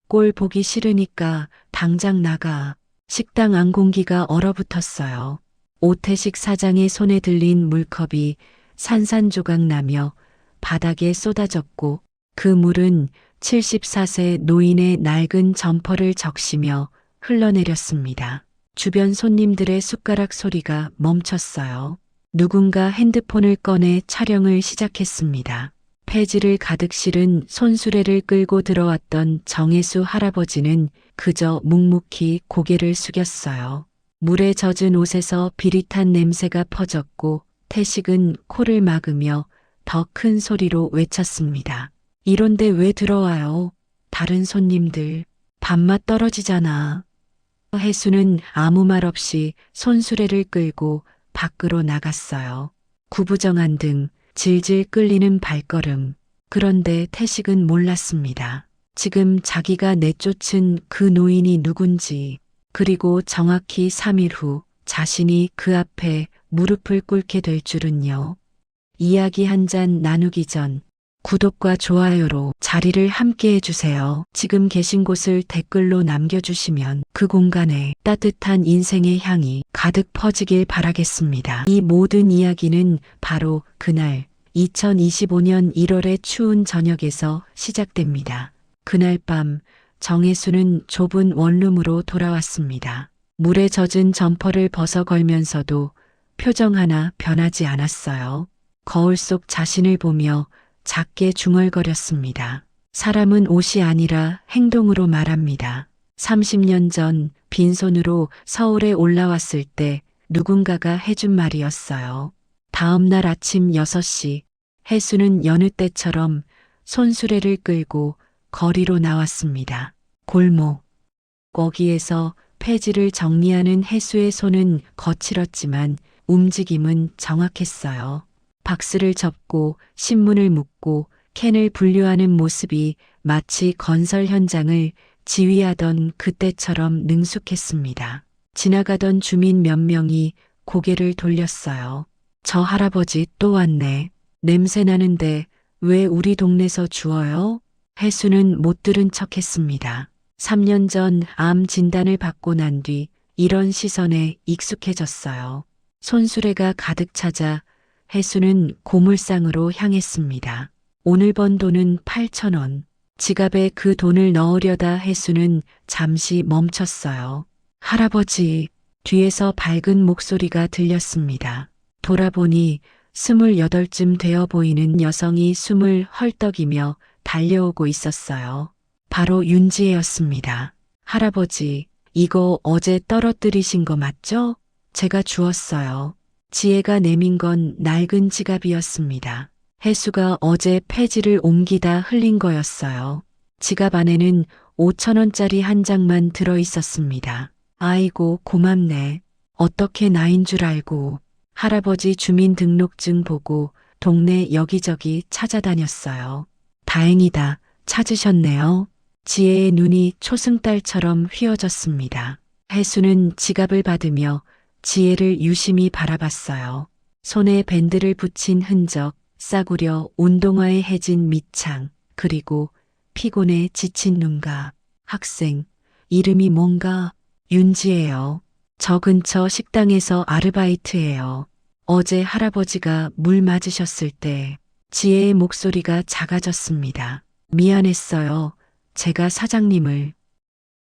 꼴 보기 싫으니까 당장 나가. 식당 안 공기가 얼어붙었어요. 오태식 사장의 손에 들린 물컵이 산산조각 나며 바닥에 쏟아졌고 그 물은 74세 노인의 낡은 점퍼를 적시며 흘러내렸습니다. 주변 손님들의 숟가락 소리가 멈췄어요. 누군가 핸드폰을 꺼내 촬영을 시작했습니다. 폐지를 가득 실은 손수레를 끌고 들어왔던 정혜수 할아버지는 그저 묵묵히 고개를 숙였어요. 물에 젖은 옷에서 비릿한 냄새가 퍼졌고 태식은 코를 막으며 더 큰 소리로 외쳤습니다. 이런데 왜 들어와요? 다른 손님들. 밥맛 떨어지잖아. 혜수는 아무 말 없이 손수레를 끌고 밖으로 나갔어요. 구부정한 등, 질질 끌리는 발걸음. 그런데 태식은 몰랐습니다. 지금 자기가 내쫓은 그 노인이 누군지, 그리고 정확히 3일 후 자신이 그 앞에 무릎을 꿇게 될 줄은요. 이야기 한 잔 나누기 전 구독과 좋아요로 자리를 함께 해주세요. 지금 계신 곳을 댓글로 남겨주시면 그 공간에 따뜻한 인생의 향이 가득 퍼지길 바라겠습니다. 이 모든 이야기는 바로 그날 2025년 1월의 추운 저녁에서 시작됩니다. 그날 밤 정혜수는 좁은 원룸으로 돌아왔습니다. 물에 젖은 점퍼를 벗어 걸면서도 표정 하나 변하지 않았어요. 거울 속 자신을 보며 작게 중얼거렸습니다. 사람은 옷이 아니라 행동으로 말합니다. 30년 전 빈손으로 서울에 올라왔을 때 누군가가 해준 말이었어요. 다음 날 아침 6시 혜수는 여느 때처럼 손수레를 끌고 거리로 나왔습니다. 골목. 거기에서 폐지를 정리하는 혜수의 손은 거칠었지만 움직임은 정확했어요. 박스를 접고 신문을 묶고 캔을 분류하는 모습이 마치 건설 현장을 지휘하던 그때처럼 능숙했습니다. 지나가던 주민 몇 명이 고개를 돌렸어요. 저 할아버지 또 왔네. 냄새 나는데 왜 우리 동네서 주워요? 혜수는 못 들은 척했습니다. 3년 전 암 진단을 받고 난 뒤 이런 시선에 익숙해졌어요. 손수레가 가득 차자 혜수는 고물상으로 향했습니다. 오늘 번 돈은 8,000원. 지갑에 그 돈을 넣으려다 혜수는 잠시 멈췄어요. 할아버지, 뒤에서 밝은 목소리가 들렸습니다. 돌아보니 28쯤 되어 보이는 여성이 숨을 헐떡이며 달려오고 있었어요. 바로 윤지혜였습니다. 할아버지, 이거 어제 떨어뜨리신 거 맞죠? 제가 주웠어요. 지혜가 내민 건 낡은 지갑이었습니다. 혜수가 어제 폐지를 옮기다 흘린 거였어요. 지갑 안에는 5,000원짜리 한 장만 들어 있었습니다. 아이고 고맙네. 어떻게 나인 줄 알고. 할아버지 주민등록증 보고 동네 여기저기 찾아다녔어요. 다행이다. 찾으셨네요. 지혜의 눈이 초승달처럼 휘어졌습니다. 혜수는 지갑을 받으며 지혜를 유심히 바라봤어요. 손에 밴드를 붙인 흔적, 싸구려 운동화에 해진 밑창, 그리고 피곤에 지친 눈가. 학생, 이름이 뭔가? 윤지예요. 저 근처 식당에서 아르바이트해요. 어제 할아버지가 물 맞으셨을 때 지혜의 목소리가 작아졌습니다. 미안했어요. 제가 사장님을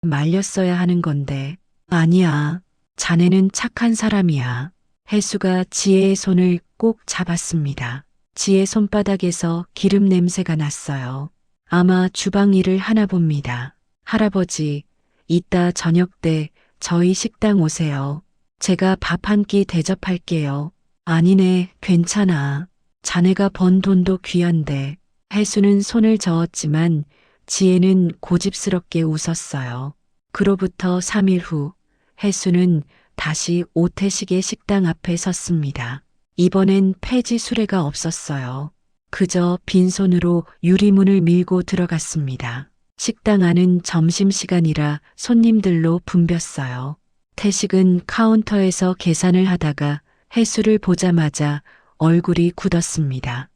말렸어야 하는 건데. 아니야. 자네는 착한 사람이야. 혜수가 지혜의 손을 꼭 잡았습니다. 지혜 손바닥에서 기름 냄새가 났어요. 아마 주방 일을 하나 봅니다. 할아버지, 이따 저녁 때 저희 식당 오세요. 제가 밥 한 끼 대접할게요. 아니네, 괜찮아. 자네가 번 돈도 귀한데. 혜수는 손을 저었지만 지혜는 고집스럽게 웃었어요. 그로부터 3일 후 혜수는 다시 오태식의 식당 앞에 섰습니다. 이번엔 폐지 수레가 없었어요. 그저 빈손으로 유리문을 밀고 들어갔습니다. 식당 안은 점심시간이라 손님들로 붐볐어요. 태식은 카운터에서 계산을 하다가 혜수를 보자마자 얼굴이 굳었습니다.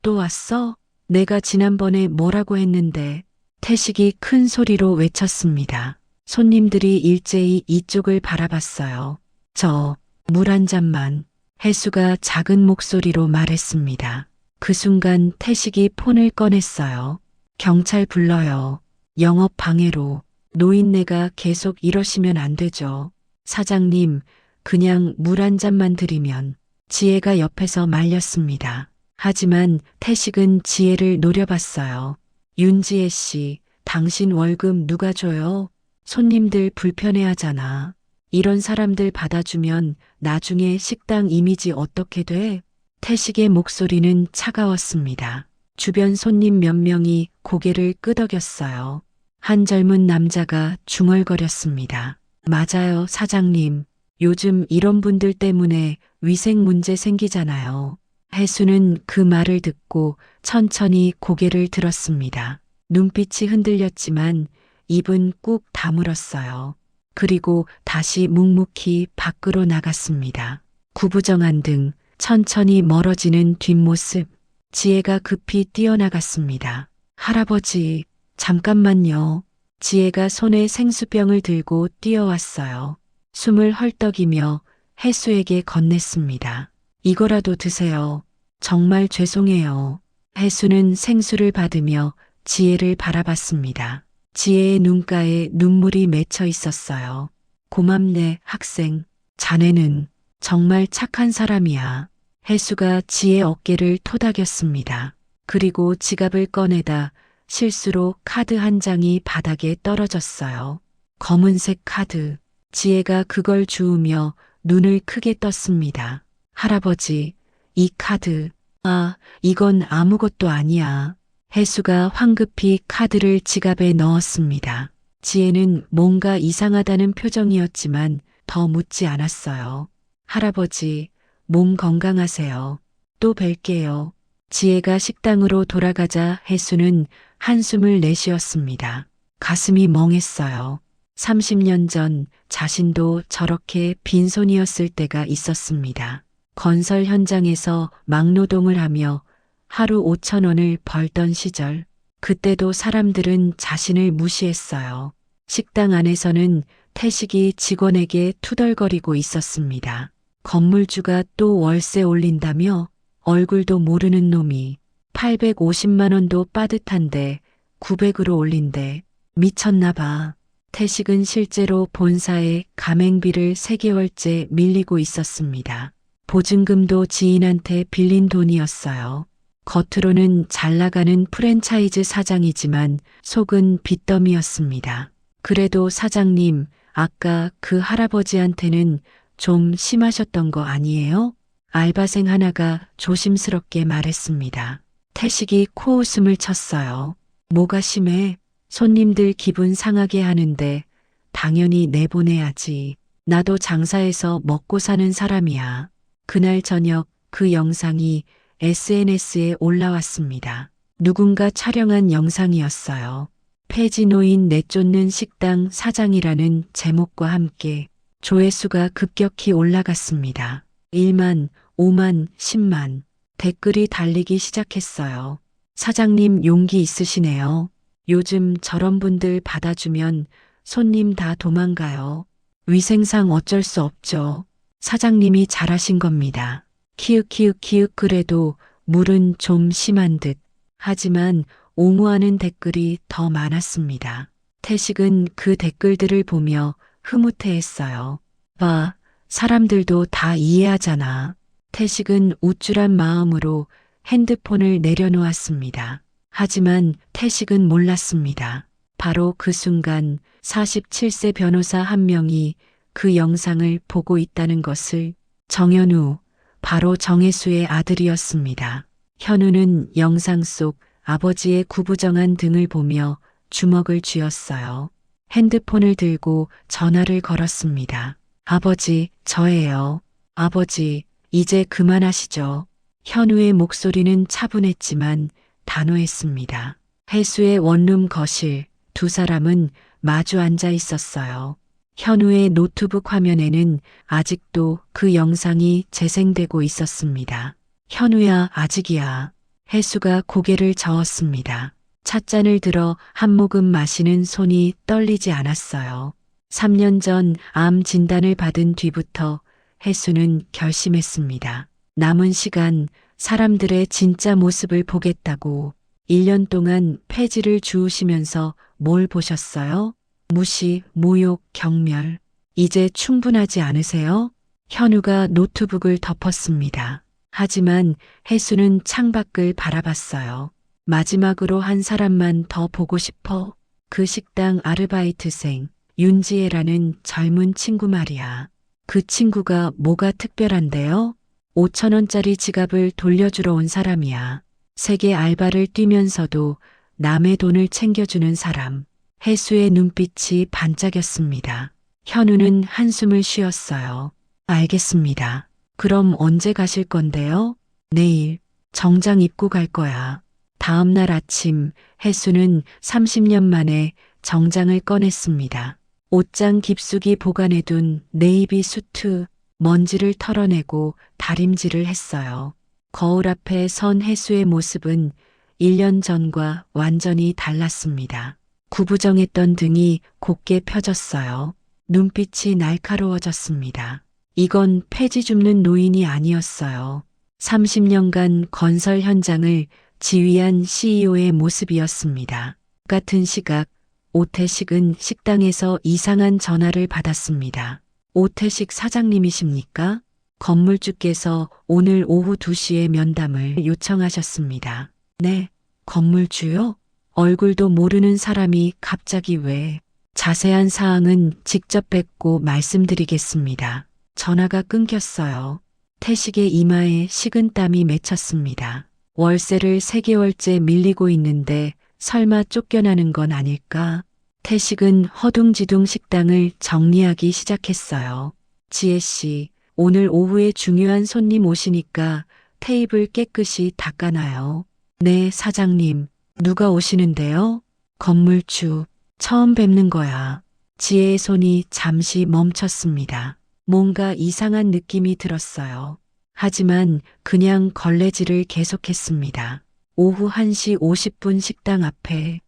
또 왔어? 내가 지난번에 뭐라고 했는데. 태식이 큰 소리로 외쳤습니다. 손님들이 일제히 이쪽을 바라봤어요. 저, 물 한 잔만. 혜수가 작은 목소리로 말했습니다. 그 순간 태식이 폰을 꺼냈어요. 경찰 불러요. 영업 방해로. 노인네가 계속 이러시면 안 되죠. 사장님, 그냥 물 한 잔만 드리면. 지혜가 옆에서 말렸습니다. 하지만 태식은 지혜를 노려봤어요. 윤지혜 씨, 당신 월급 누가 줘요? 손님들 불편해하잖아. 이런 사람들 받아주면 나중에 식당 이미지 어떻게 돼? 태식의 목소리는 차가웠습니다. 주변 손님 몇 명이 고개를 끄덕였어요. 한 젊은 남자가 중얼거렸습니다. 맞아요, 사장님. 요즘 이런 분들 때문에 위생 문제 생기잖아요. 혜수는 그 말을 듣고 천천히 고개를 들었습니다. 눈빛이 흔들렸지만 입은 꾹 다물었어요. 그리고 다시 묵묵히 밖으로 나갔습니다. 구부정한 등 천천히 멀어지는 뒷모습. 지혜가 급히 뛰어나갔습니다. 할아버지, 잠깐만요. 지혜가 손에 생수병을 들고 뛰어왔어요. 숨을 헐떡이며 혜수에게 건넸습니다. 이거라도 드세요. 정말 죄송해요. 혜수는 생수를 받으며 지혜를 바라봤습니다. 지혜의 눈가에 눈물이 맺혀 있었어요. 고맙네, 학생. 자네는 정말 착한 사람이야. 혜수가 지혜 어깨를 토닥였습니다. 그리고 지갑을 꺼내다 실수로 카드 한 장이 바닥에 떨어졌어요. 검은색 카드. 지혜가 그걸 주우며 눈을 크게 떴습니다. 할아버지, 이 카드. 아, 이건 아무것도 아니야. 혜수가 황급히 카드를 지갑에 넣었습니다. 지혜는 뭔가 이상하다는 표정이었지만 더 묻지 않았어요. 할아버지, 몸 건강하세요. 또 뵐게요. 지혜가 식당으로 돌아가자 혜수는 한숨을 내쉬었습니다. 가슴이 멍했어요. 30년 전 자신도 저렇게 빈손이었을 때가 있었습니다. 건설 현장에서 막노동을 하며 하루 5,000원을 벌던 시절. 그때도 사람들은 자신을 무시했어요. 식당 안에서는 태식이 직원에게 투덜거리고 있었습니다. 건물주가 또 월세 올린다며 얼굴도 모르는 놈이 850만 원도 빠듯한데 900으로 올린대. 미쳤나 봐. 태식은 실제로 본사에 가맹비를 3개월째 밀리고 있었습니다. 보증금도 지인한테 빌린 돈이었어요. 겉으로는 잘 나가는 프랜차이즈 사장이지만 속은 빚더미였습니다. 그래도 사장님, 아까 그 할아버지한테는 좀 심하셨던 거 아니에요? 알바생 하나가 조심스럽게 말했습니다. 태식이 코웃음을 쳤어요. 뭐가 심해? 손님들 기분 상하게 하는데 당연히 내보내야지. 나도 장사해서 먹고 사는 사람이야. 그날 저녁 그 영상이 SNS에 올라왔습니다. 누군가 촬영한 영상이었어요. 폐지노인 내쫓는 식당 사장이라는 제목과 함께 조회수가 급격히 올라갔습니다. 1만, 5만, 10만. 댓글이 달리기 시작했어요. 사장님 용기 있으시네요. 요즘 저런 분들 받아주면 손님 다 도망가요. 위생상 어쩔 수 없죠. 사장님이 잘하신 겁니다. 키읔키읔키읔. 그래도 물은 좀 심한 듯. 하지만 옹호하는 댓글이 더 많았습니다. 태식은 그 댓글들을 보며 흐뭇해했어요. 봐, 사람들도 다 이해하잖아. 태식은 우쭐한 마음으로 핸드폰을 내려놓았습니다. 하지만 태식은 몰랐습니다. 바로 그 순간 47세 변호사 한 명이 그 영상을 보고 있다는 것을. 정현우, 바로 정혜수의 아들이었습니다. 현우는 영상 속 아버지의 구부정한 등을 보며 주먹을 쥐었어요. 핸드폰을 들고 전화를 걸었습니다. 아버지, 저예요. 아버지, 이제 그만하시죠. 현우의 목소리는 차분했지만 단호했습니다. 혜수의 원룸 거실, 두 사람은 마주 앉아 있었어요. 현우의 노트북 화면에는 아직도 그 영상이 재생되고 있었습니다. 현우야, 아직이야. 혜수가 고개를 저었습니다. 찻잔을 들어 한 모금 마시는 손이 떨리지 않았어요. 3년 전 암 진단을 받은 뒤부터 혜수는 결심했습니다. 남은 시간 사람들의 진짜 모습을 보겠다고. 1년 동안 폐지를 주우시면서 뭘 보셨어요? 무시, 모욕, 경멸. 이제 충분하지 않으세요? 현우가 노트북을 덮었습니다. 하지만 혜수는 창밖을 바라봤어요. 마지막으로 한 사람만 더 보고 싶어. 그 식당 아르바이트생 윤지혜라는 젊은 친구 말이야. 그 친구가 뭐가 특별한데요? 5천 원짜리 지갑을 돌려주러 온 사람이야. 세계 알바를 뛰면서도 남의 돈을 챙겨주는 사람. 혜수의 눈빛이 반짝였습니다. 현우는 한숨을 쉬었어요. 알겠습니다. 그럼 언제 가실 건데요? 내일 정장 입고 갈 거야. 다음 날 아침 혜수는 30년 만에 정장을 꺼냈습니다. 옷장 깊숙이 보관해둔 네이비 수트, 먼지를 털어내고 다림질을 했어요. 거울 앞에 선 혜수의 모습은 1년 전과 완전히 달랐습니다. 구부정했던 등이 곧게 펴졌어요. 눈빛이 날카로워졌습니다. 이건 폐지 줍는 노인이 아니었어요. 30년간 건설 현장을 지휘한 CEO의 모습이었습니다. 같은 시각, 오태식은 식당에서 이상한 전화를 받았습니다. 오태식 사장님이십니까? 건물주께서 오늘 오후 2시에 면담을 요청하셨습니다. 네, 건물주요? 얼굴도 모르는 사람이 갑자기 왜? 자세한 사항은 직접 뵙고 말씀드리겠습니다. 전화가 끊겼어요. 태식의 이마에 식은땀이 맺혔습니다. 월세를 3개월째 밀리고 있는데 설마 쫓겨나는 건 아닐까? 태식은 허둥지둥 식당을 정리하기 시작했어요. 지혜 씨, 오늘 오후에 중요한 손님 오시니까 테이블 깨끗이 닦아놔요. 네, 사장님. 누가 오시는데요? 건물주. 처음 뵙는 거야. 지혜의 손이 잠시 멈췄습니다. 뭔가 이상한 느낌이 들었어요. 하지만 그냥 걸레질을 계속했습니다. 오후 1시 50분 식당 앞에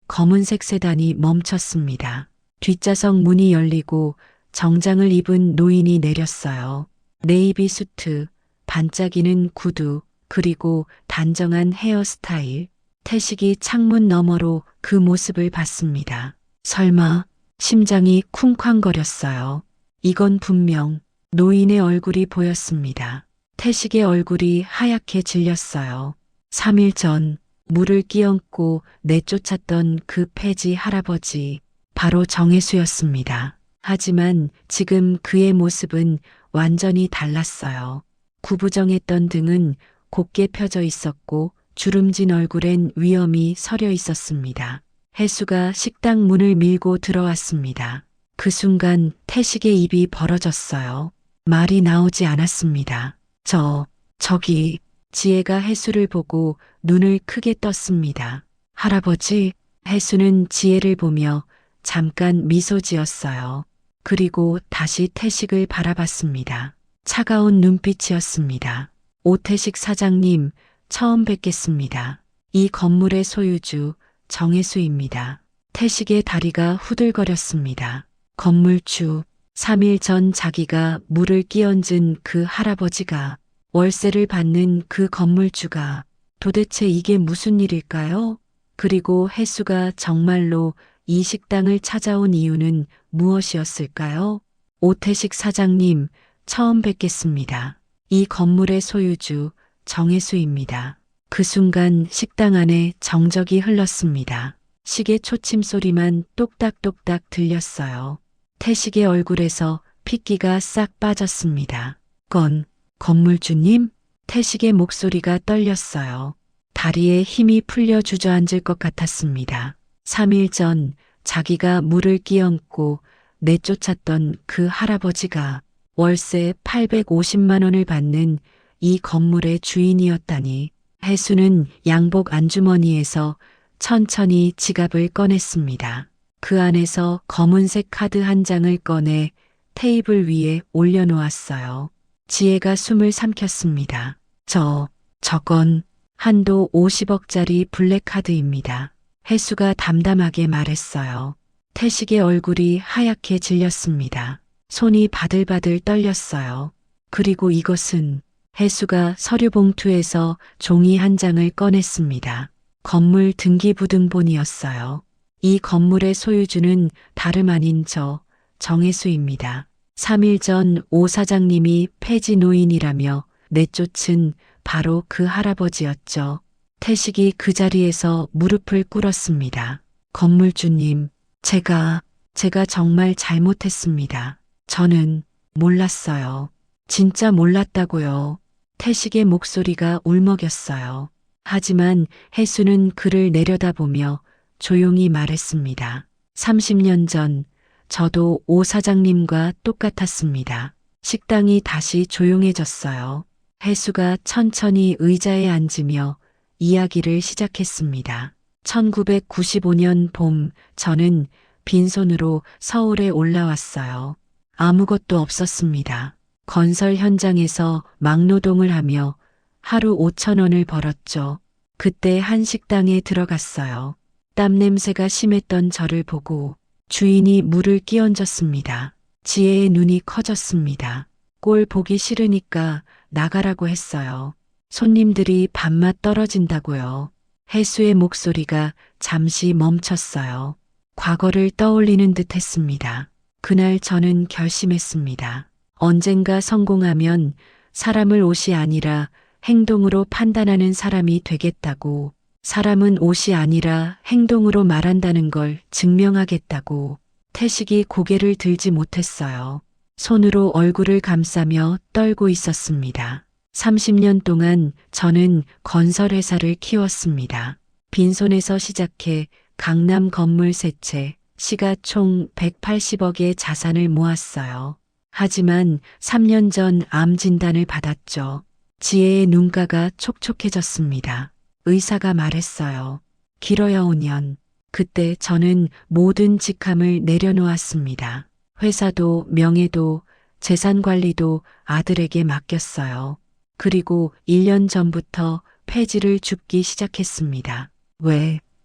검은색 세단이 멈췄습니다. 뒷좌석 문이 열리고 정장을 입은 노인이 내렸어요. 네이비 수트, 반짝이는 구두, 그리고 단정한 헤어스타일. 태식이 창문 너머로 그 모습을 봤습니다. 설마 심장이 쿵쾅거렸어요. 이건 분명 노인의 얼굴이 보였습니다. 태식의 얼굴이 하얗게 질렸어요. 3일 전 물을 끼얹고 내쫓았던 그 폐지 할아버지, 바로 정혜수였습니다. 하지만 지금 그의 모습은 완전히 달랐어요. 구부정했던 등은 곧게 펴져 있었고 주름진 얼굴엔 위험이 서려 있었습니다. 혜수가 식당 문을 밀고 들어왔습니다. 그 순간 태식의 입이 벌어졌어요. 말이 나오지 않았습니다. 저기, 지혜가 혜수를 보고 눈을 크게 떴습니다. 할아버지, 혜수는 지혜를 보며 잠깐 미소 지었어요. 그리고 다시 태식을 바라봤습니다. 차가운 눈빛이었습니다. 오태식 사장님, 처음 뵙겠습니다. 이 건물의 소유주 정혜수입니다. 태식의 다리가 후들거렸습니다. 건물주, 3일 전 자기가 물을 끼얹은 그 할아버지가, 월세를 받는 그 건물주가, 도대체 이게 무슨 일일까요? 그리고 혜수가 정말로 이 식당을 찾아온 이유는 무엇이었을까요? 오태식 사장님, 처음 뵙겠습니다. 이 건물의 소유주 정혜수입니다. 그 순간 식당 안에 정적이 흘렀습니다. 시계 초침 소리만 똑딱똑딱 들렸어요. 태식의 얼굴에서 핏기가 싹 빠졌습니다. 건물주님? 태식의 목소리가 떨렸어요. 다리에 힘이 풀려 주저앉을 것 같았습니다. 3일 전 자기가 물을 끼얹고 내쫓았던 그 할아버지가 월세 850만 원을 받는 이 건물의 주인이었다니. 혜수는 양복 안주머니에서 천천히 지갑을 꺼냈습니다. 그 안에서 검은색 카드 한 장을 꺼내 테이블 위에 올려놓았어요. 지혜가 숨을 삼켰습니다. 저건 한도 50억짜리 블랙카드입니다. 혜수가 담담하게 말했어요. 태식의 얼굴이 하얗게 질렸습니다. 손이 바들바들 떨렸어요. 그리고 이것은 혜수가 서류 봉투에서 종이 한 장을 꺼냈습니다. 건물 등기부등본이었어요. 이 건물의 소유주는 다름 아닌 정혜수입니다. 3일 전 오 사장님이 폐지 노인이라며 내쫓은 바로 그 할아버지였죠. 태식이 그 자리에서 무릎을 꿇었습니다. 건물주님, 제가 정말 잘못했습니다. 저는 몰랐어요. 진짜 몰랐다고요. 태식의 목소리가 울먹였어요. 하지만 혜수는 그를 내려다보며 조용히 말했습니다. 30년 전 저도 오 사장님과 똑같았습니다. 식당이 다시 조용해졌어요. 혜수가 천천히 의자에 앉으며 이야기를 시작했습니다. 1995년 봄, 저는 빈손으로 서울에 올라왔어요. 아무것도 없었습니다. 건설 현장에서 막노동을 하며 하루 5,000원을 벌었죠. 그때 한 식당에 들어갔어요. 땀 냄새가 심했던 저를 보고 주인이 물을 끼얹었습니다. 지혜의 눈이 커졌습니다. 꼴 보기 싫으니까 나가라고 했어요. 손님들이 밥맛 떨어진다고요. 혜수의 목소리가 잠시 멈췄어요. 과거를 떠올리는 듯 했습니다. 그날 저는 결심했습니다. 언젠가 성공하면 사람을 옷이 아니라 행동으로 판단하는 사람이 되겠다고, 사람은 옷이 아니라 행동으로 말한다는 걸 증명하겠다고. 태식이 고개를 들지 못했어요. 손으로 얼굴을 감싸며 떨고 있었습니다. 30년 동안 저는 건설회사를 키웠습니다. 빈손에서 시작해 강남 건물 3채, 시가총 180억의 자산을 모았어요. 하지만 3년 전 암 진단을 받았죠. 지혜의 눈가가 촉촉해졌습니다. 의사가 말했어요. 길어야 5년. 그때 저는 모든 직함을 내려놓았습니다. 회사도 명예도 재산 관리도 아들에게 맡겼어요. 그리고 1년 전부터 폐지를 줍기 시작했습니다.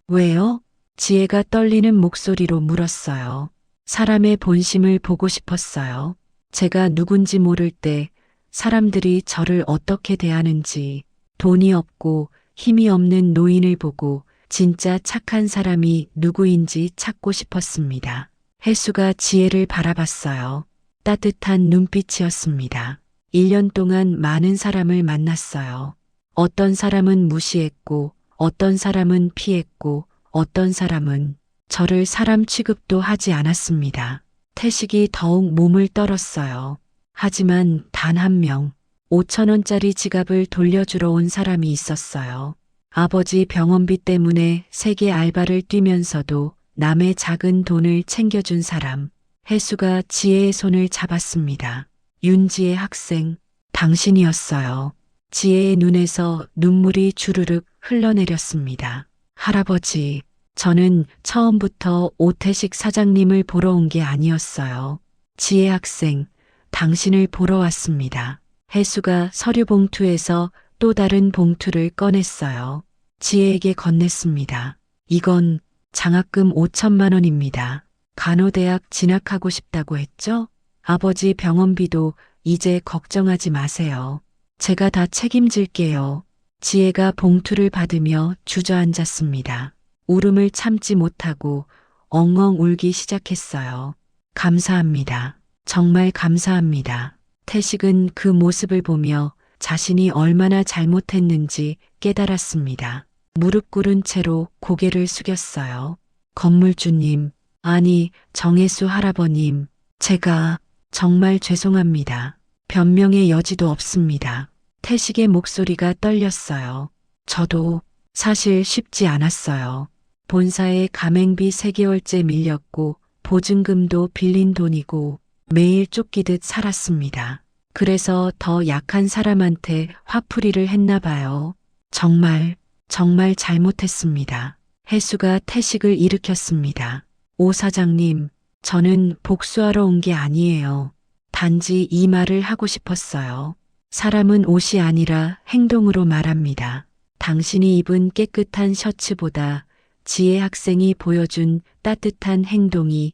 왜요? 지혜가 떨리는 목소리로 물었어요. 사람의 본심을 보고 싶었어요. 제가 누군지 모를 때 사람들이 저를 어떻게 대하는지, 돈이 없고 힘이 없는 노인을 보고 진짜 착한 사람이 누구인지 찾고 싶었습니다. 혜수가 지혜를 바라봤어요. 따뜻한 눈빛이었습니다. 1년 동안 많은 사람을 만났어요. 어떤 사람은 무시했고, 어떤 사람은 피했고, 어떤 사람은 저를 사람 취급도 하지 않았습니다. 태식이 더욱 몸을 떨었어요. 하지만 단 한 명, 5,000원짜리 지갑을 돌려주러 온 사람이 있었어요. 아버지 병원비 때문에 세계 알바를 뛰면서도 남의 작은 돈을 챙겨준 사람. 혜수가 지혜의 손을 잡았습니다. 윤지혜 학생, 당신이었어요. 지혜의 눈에서 눈물이 주르륵 흘러내렸습니다. 할아버지, 저는 처음부터 오태식 사장님을 보러 온 게 아니었어요. 지혜 학생, 당신을 보러 왔습니다. 혜수가 서류 봉투에서 또 다른 봉투를 꺼냈어요. 지혜에게 건넸습니다. 이건 장학금 5천만 원입니다. 간호대학 진학하고 싶다고 했죠? 아버지 병원비도 이제 걱정하지 마세요. 제가 다 책임질게요. 지혜가 봉투를 받으며 주저앉았습니다. 울음을 참지 못하고 엉엉 울기 시작했어요. 감사합니다. 정말 감사합니다. 태식은 그 모습을 보며 자신이 얼마나 잘못했는지 깨달았습니다. 무릎 꿇은 채로 고개를 숙였어요. 건물주님, 아니 정혜수 할아버님, 제가 정말 죄송합니다. 변명의 여지도 없습니다. 태식의 목소리가 떨렸어요. 저도 사실 쉽지 않았어요. 본사에 가맹비 3개월째 밀렸고 보증금도 빌린 돈이고 매일 쫓기듯 살았습니다. 그래서 더 약한 사람한테 화풀이를 했나 봐요. 정말 잘못했습니다. 혜수가 태식을 일으켰습니다. 오 사장님, 저는 복수하러 온 게 아니에요. 단지 이 말을 하고 싶었어요. 사람은 옷이 아니라 행동으로 말합니다. 당신이 입은 깨끗한 셔츠보다 지혜 학생이 보여준 따뜻한 행동이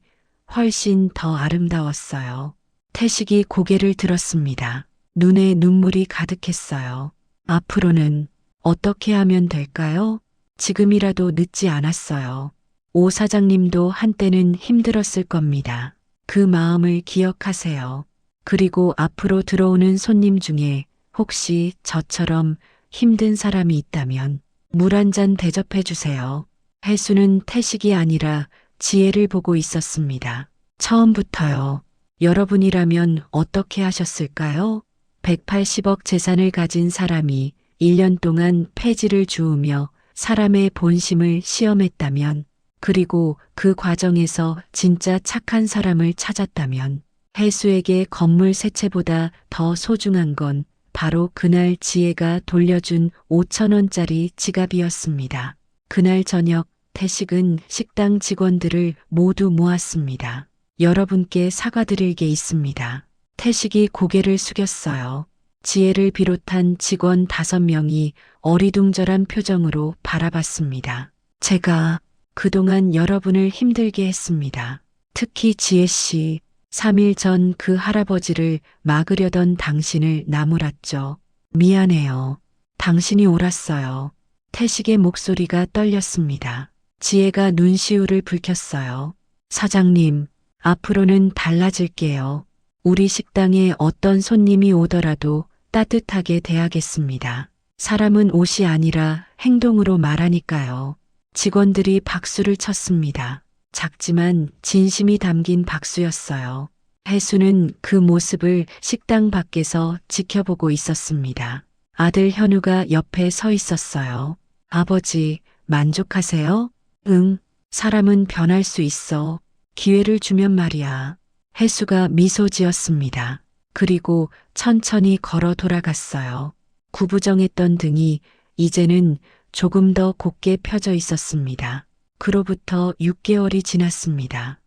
훨씬 더 아름다웠어요. 태식이 고개를 들었습니다. 눈에 눈물이 가득했어요. 앞으로는 어떻게 하면 될까요? 지금이라도 늦지 않았어요. 오 사장님도 한때는 힘들었을 겁니다. 그 마음을 기억하세요. 그리고 앞으로 들어오는 손님 중에 혹시 저처럼 힘든 사람이 있다면 물 한 잔 대접해 주세요. 혜수는 태식이 아니라 지혜를 보고 있었습니다. 처음부터요. 여러분이라면 어떻게 하셨을까요? 180억 재산을 가진 사람이 1년 동안 폐지를 주우며 사람의 본심을 시험했다면, 그리고 그 과정에서 진짜 착한 사람을 찾았다면, 혜수에게 건물 세 채보다 더 소중한 건 바로 그날 지혜가 돌려준 5,000원짜리 지갑이었습니다. 그날 저녁 태식은 식당 직원들을 모두 모았습니다. 여러분께 사과드릴 게 있습니다. 태식이 고개를 숙였어요. 지혜를 비롯한 직원 5명이 어리둥절한 표정으로 바라봤습니다. 제가 그동안 여러분을 힘들게 했습니다. 특히 지혜 씨, 3일 전 그 할아버지를 막으려던 당신을 나무랐죠. 미안해요. 당신이 옳았어요. 태식의 목소리가 떨렸습니다. 지혜가 눈시울을 붉혔어요. 사장님, 앞으로는 달라질게요. 우리 식당에 어떤 손님이 오더라도 따뜻하게 대하겠습니다. 사람은 옷이 아니라 행동으로 말하니까요. 직원들이 박수를 쳤습니다. 작지만 진심이 담긴 박수였어요. 혜수는 그 모습을 식당 밖에서 지켜보고 있었습니다. 아들 현우가 옆에 서 있었어요. 아버지, 만족하세요? 응, 사람은 변할 수 있어. 기회를 주면 말이야. 혜수가 미소 지었습니다. 그리고 천천히 걸어 돌아갔어요. 구부정했던 등이 이제는 조금 더 곧게 펴져 있었습니다. 그로부터 6개월이 지났습니다.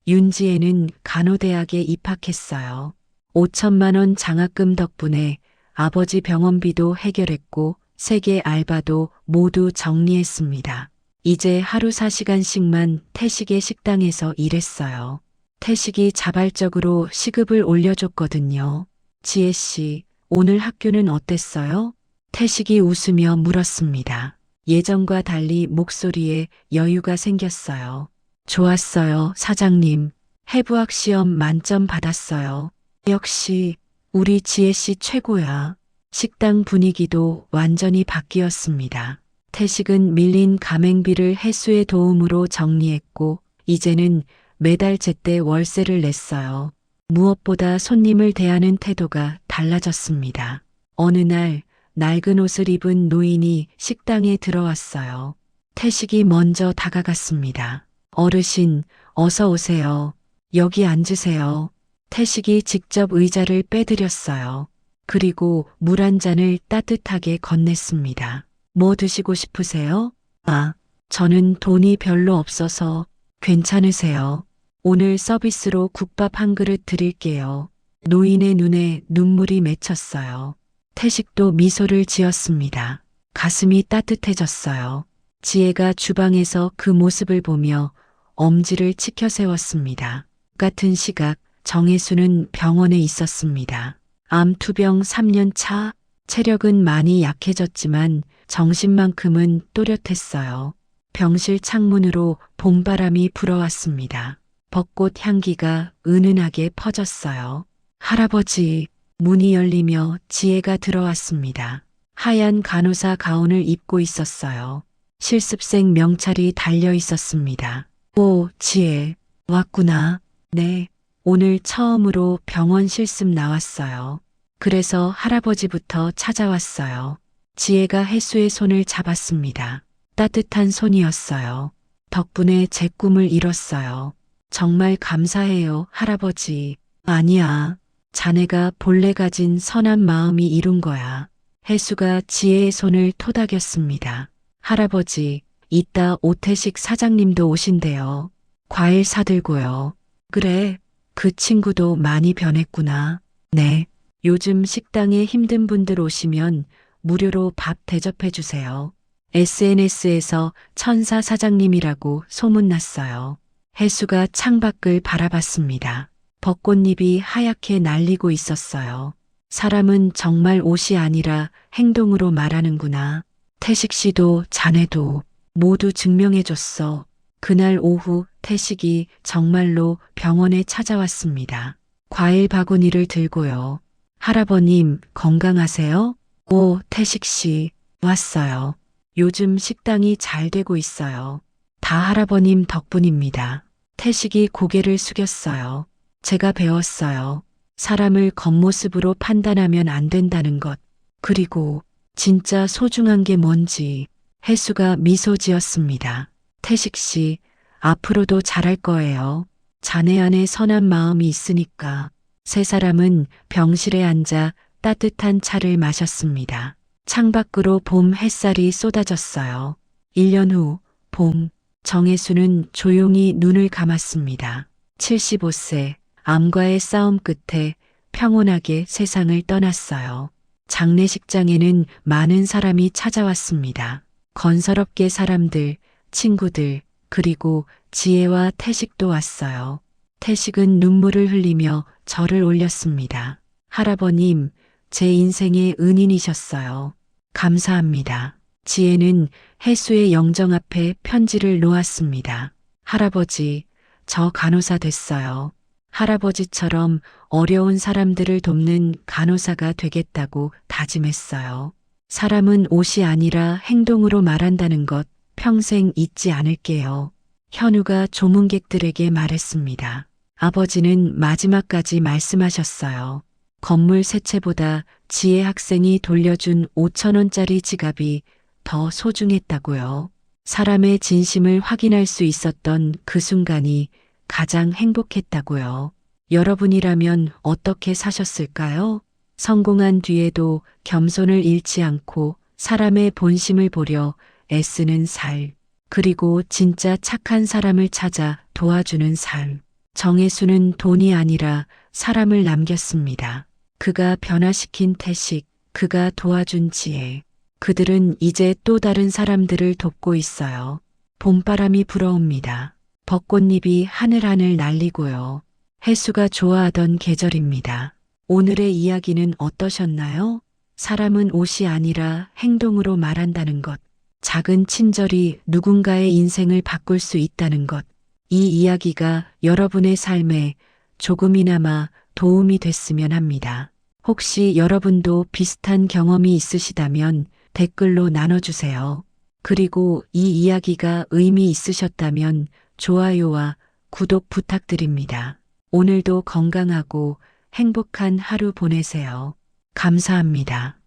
윤지혜는 간호대학에 입학했어요. 5천만 원 장학금 덕분에 아버지 병원비도 해결했고 세계 알바도 모두 정리했습니다. 이제 하루 4시간씩만 태식의 식당에서 일했어요. 태식이 자발적으로 시급을 올려줬거든요. 지혜 씨, 오늘 학교는 어땠어요? 태식이 웃으며 물었습니다. 예전과 달리 목소리에 여유가 생겼어요. 좋았어요, 사장님. 해부학 시험 만점 받았어요. 역시 우리 지혜 씨 최고야. 식당 분위기도 완전히 바뀌었습니다. 태식은 밀린 가맹비를 혜수의 도움으로 정리했고 이제는 매달 제때 월세를 냈어요. 무엇보다 손님을 대하는 태도가 달라졌습니다. 어느 날 낡은 옷을 입은 노인이 식당에 들어왔어요. 태식이 먼저 다가갔습니다. 어르신, 어서 오세요. 여기 앉으세요. 태식이 직접 의자를 빼드렸어요. 그리고 물 한 잔을 따뜻하게 건넸습니다. 뭐 드시고 싶으세요? 아, 저는 돈이 별로 없어서 괜찮으세요. 오늘 서비스로 국밥 한 그릇 드릴게요. 노인의 눈에 눈물이 맺혔어요. 태식도 미소를 지었습니다. 가슴이 따뜻해졌어요. 지혜가 주방에서 그 모습을 보며 엄지를 치켜 세웠습니다. 같은 시각 정혜수는 병원에 있었습니다. 암 투병 3년 차, 체력은 많이 약해졌지만 정신만큼은 또렷했어요. 병실 창문으로 봄바람이 불어왔습니다. 벚꽃 향기가 은은하게 퍼졌어요. 할아버지, 문이 열리며 지혜가 들어왔습니다. 하얀 간호사 가운을 입고 있었어요. 실습생 명찰이 달려 있었습니다. 오, 지혜, 왔구나. 네, 오늘 처음으로 병원 실습 나왔어요. 그래서 할아버지부터 찾아왔어요. 지혜가 혜수의 손을 잡았습니다. 따뜻한 손이었어요. 덕분에 제 꿈을 이뤘어요. 정말 감사해요, 할아버지. 아니야. 자네가 본래 가진 선한 마음이 이룬 거야. 혜수가 지혜의 손을 토닥였습니다. 할아버지, 이따 오태식 사장님도 오신대요. 과일 사들고요. 그래, 그 친구도 많이 변했구나. 네, 요즘 식당에 힘든 분들 오시면 무료로 밥 대접해 주세요. SNS에서 천사 사장님이라고 소문났어요. 혜수가 창밖을 바라봤습니다. 벚꽃잎이 하얗게 날리고 있었어요. 사람은 정말 옷이 아니라 행동으로 말하는구나. 태식 씨도 자네도 모두 증명해줬어. 그날 오후 태식이 정말로 병원에 찾아왔습니다. 과일 바구니를 들고요. 할아버님 건강하세요? 오, 태식 씨 왔어요. 요즘 식당이 잘 되고 있어요. 다 할아버님 덕분입니다. 태식이 고개를 숙였어요. 제가 배웠어요. 사람을 겉모습으로 판단하면 안 된다는 것. 그리고 진짜 소중한 게 뭔지. 혜수가 미소 지었습니다. 태식 씨, 앞으로도 잘할 거예요. 자네 안에 선한 마음이 있으니까. 세 사람은 병실에 앉아 따뜻한 차를 마셨습니다. 창밖으로 봄 햇살이 쏟아졌어요. 1년 후, 봄, 정혜수는 조용히 눈을 감았습니다. 75세, 암과의 싸움 끝에 평온하게 세상을 떠났어요. 장례식장에는 많은 사람이 찾아왔습니다. 건설업계 사람들, 친구들, 그리고 지혜와 태식도 왔어요. 태식은 눈물을 흘리며 절을 올렸습니다. 할아버님, 제 인생의 은인이셨어요. 감사합니다. 지혜는 혜수의 영정 앞에 편지를 놓았습니다. 할아버지, 저 간호사 됐어요. 할아버지처럼 어려운 사람들을 돕는 간호사가 되겠다고 다짐했어요. 사람은 옷이 아니라 행동으로 말한다는 것 평생 잊지 않을게요. 현우가 조문객들에게 말했습니다. 아버지는 마지막까지 말씀하셨어요. 건물 세 채보다 지혜 학생이 돌려준 5,000원짜리 지갑이 더 소중했다고요. 사람의 진심을 확인할 수 있었던 그 순간이 가장 행복했다고요. 여러분이라면 어떻게 사셨을까요? 성공한 뒤에도 겸손을 잃지 않고 사람의 본심을 보려 애쓰는 삶, 그리고 진짜 착한 사람을 찾아 도와주는 삶. 정혜수는 돈이 아니라 사람을 남겼습니다. 그가 변화시킨 태식, 그가 도와준 지혜. 그들은 이제 또 다른 사람들을 돕고 있어요. 봄바람이 불어옵니다. 벚꽃잎이 하늘하늘 날리고요. 혜수가 좋아하던 계절입니다. 오늘의 이야기는 어떠셨나요? 사람은 옷이 아니라 행동으로 말한다는 것. 작은 친절이 누군가의 인생을 바꿀 수 있다는 것. 이 이야기가 여러분의 삶에 조금이나마 도움이 됐으면 합니다. 혹시 여러분도 비슷한 경험이 있으시다면 댓글로 나눠주세요. 그리고 이 이야기가 의미 있으셨다면 좋아요와 구독 부탁드립니다. 오늘도 건강하고 행복한 하루 보내세요. 감사합니다.